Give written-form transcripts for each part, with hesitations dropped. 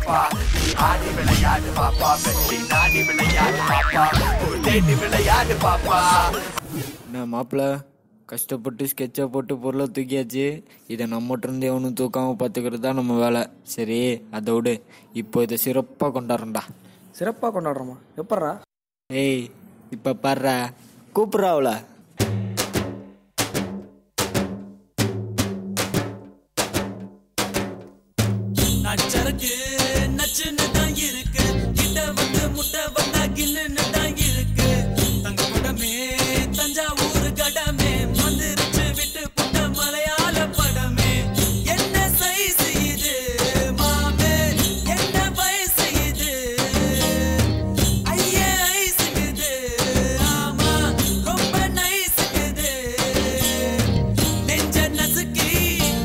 பாப்பா நீ ஆடி விளையாடு பாப்பா வெற்றி நாடி விளையாடு பாப்பா ஒரு தேடி விளையாடு பாப்பா. என்ன மாப்பிள்ள கஷ்டப்பட்டு ஸ்கெட்சை போட்டு பொருளை தூக்கியாச்சு. இதை நம்மகிட்ட இருந்து எவனும் தூக்காமல் பார்த்துக்கிறது தான் நம்ம வேலை. சரி அதோடு இப்போ இதை சிறப்பாக கொண்டாடுறா. சிறப்பாக கொண்டாடுறோமா? எப்பட்றா? ஏய் இப்போ பாடுறா கூப்பிட்றா அவள. நச்சருக்கு நச்சுன்னு தான் இருக்கு, கிட்ட வந்து முட்டை வந்தா கில்லுன்னு தான் இருக்கு. தங்க குடமே தஞ்சாவூர் கடமே வந்துருச்சு விட்டு புட்ட மலையாள படமே. என்ன சைஸ் இது மாமே, என்ன வயசு இது, ஐயே ஐசுக்குது, ஆமா ரொம்ப நைசுக்குது. நெஞ்ச நசுக்கி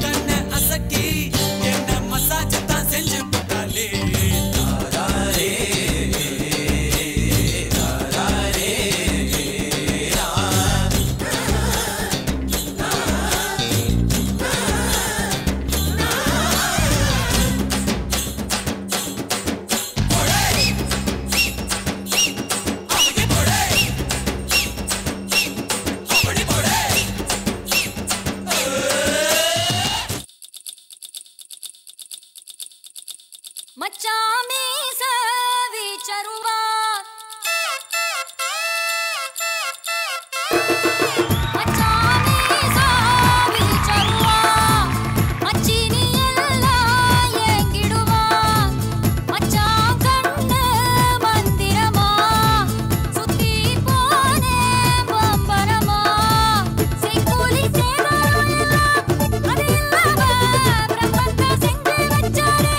கண்ணை அசக்கி என்ன மசாஜ் தான் செஞ்சு போட்டாலே. மச்சாமே சவி சருவா மச்சாமே சவி சருவா மச்சினி எல்லாம் ஏங்கிடுவா. மச்சான் கண்ணு மந்திரமா சுத்தி போனே பம்பரமா. செய்கூலி சேதாரம் எல்லாம் அது இல்லாம பிரம்மத்தை செஞ்சு வச்சாரு.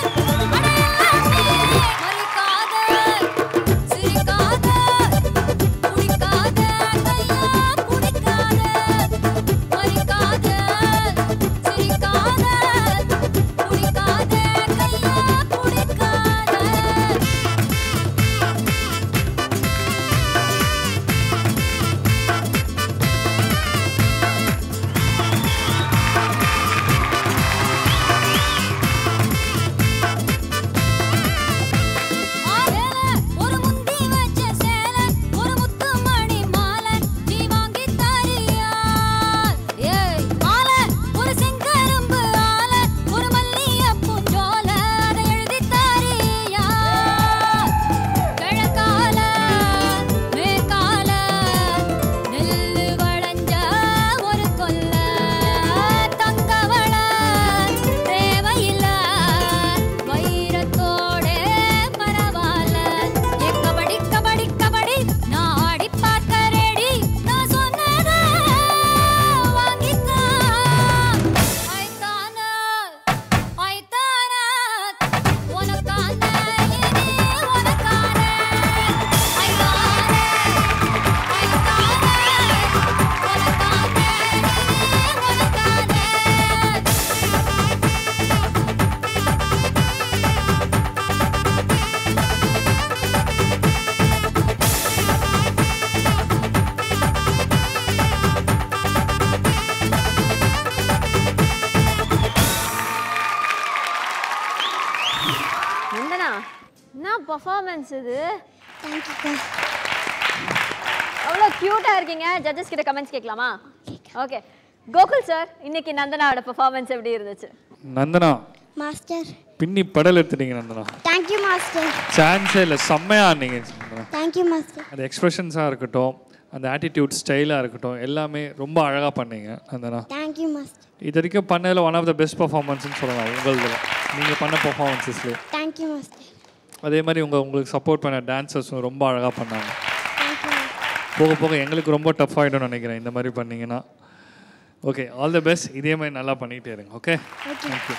பர்ஃபார்மன்ஸ் இது. அவ்வளோ க்யூட்டாக இருக்கீங்க. ஜட்ஜஸ் கிட்ட கமெண்ட்ஸ் கேட்கலாமா? ஓகே கோகுல் சார், இன்னைக்கு நந்தனாவோட பர்ஃபார்மன்ஸ் எப்படி இருந்துச்சு? நந்தனா மாஸ்டர் பின்னி படல் எடுத்துட்டீங்க நந்தனா. Thank you master. சான்ஸே இல்லை, செம்மையா ஆனீங்க. Thank you master. அந்த எக்ஸ்பிரஷன்ஸாக இருக்கட்டும், அந்த ஆட்டிடியூட் ஸ்டைலாக இருக்கட்டும், எல்லாமே ரொம்ப அழகாக பண்ணீங்க நந்தனா. Thank you master. இது வரைக்கும் பண்ணதில் ஒன் ஆஃப் த பெஸ்ட் பர்ஃபார்மன்ஸ்னு சொல்லலாம் உங்களதில், நீங்கள் பண்ண பர்ஃபார்மன்ஸஸ்லேயே. Thank you master. அதே மாதிரி உங்களுக்கு சப்போர்ட் பண்ண டான்சர்ஸும் ரொம்ப அழகாக பண்ணாங்க. Thank you. போக போக எங்களுக்கு ரொம்ப டஃப் ஆகிடும்னு நினைக்கிறேன் இந்த மாதிரி பண்ணிங்கன்னா. Okay, all the best. இதே மாதிரி நல்லா பண்ணிகிட்டே இருங்க. Okay, thank you.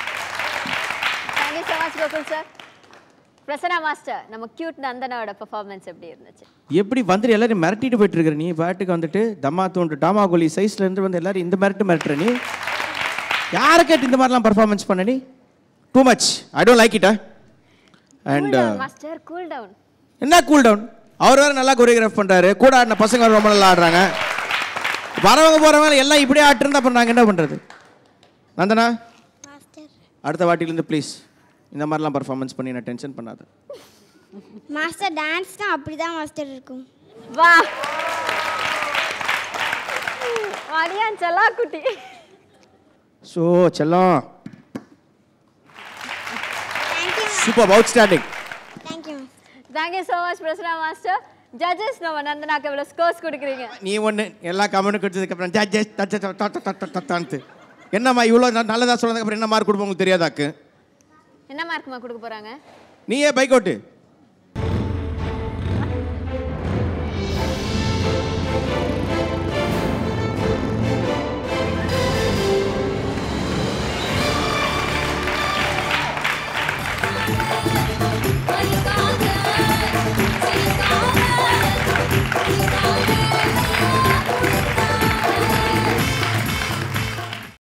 Thank you so much Gokul sir. Prasanna master, நம்ம கியூட் நந்தனாவோட பெர்ஃபார்மன்ஸ் எப்படி இருந்துச்சு? எப்படி வந்துட்டு எல்லாரும் மிரட்டிட்டு போயிட்டு இருக்கிற நீ பாட்டுக்கு வந்துட்டு தம்மா தோண்டு டாமா கோலி சைஸ்ல இருந்து வந்து எல்லாரும் இந்த மிரட்டுற நீ யாரை கேட்டு இந்த மாதிரிலாம் பெர்ஃபார்மன்ஸ் பண்ண நீ? Too much. I don't like it. And master cool down. என்ன கூல் டவுன்? அவர் வேற நல்லா கொரியோகிராஃப் பண்றாரு, கூட ஆடின பசங்க ரொம்ப நல்லா ஆடுறாங்க. வரவங்க போறவங்க எல்லாம் இப்படியே ஆட்டு இருந்தா பண்றாங்க, என்ன பண்றது? நந்தனா அடுத்த வாட்டிலேருந்து ப்ளீஸ் இந்த மாதிரிலாம் பர்ஃபார்மன்ஸ் பண்ணி நான் டென்ஷன் பண்ணாத. மாஸ்டர் டான்ஸ்னா அப்படிதான் மாஸ்டர் இருக்கும். வா மரியான் செல்லா குட்டி. ஸோ செல்லம் thank you super outstanding. Thank you thank you so much Prasanna master. Judges நம்ம நந்தனாக்கு எவ்வளோ ஸ்கோர்ஸ் கொடுக்குறீங்க? நீ ஒன்று எல்லா கமெண்ட் கொடுத்ததுக்கப்புறம் ஜட்ஜஸ் என்னம்மா இவ்வளோ நல்லதாக சொன்னதுக்கப்புறம் என்ன மார்க் கொடுப்போம் உங்களுக்கு தெரியாதாக்கு? என்ன மார்க்மா கொடுக்க போகிறாங்க? நீயே பைக் அவுட்டு.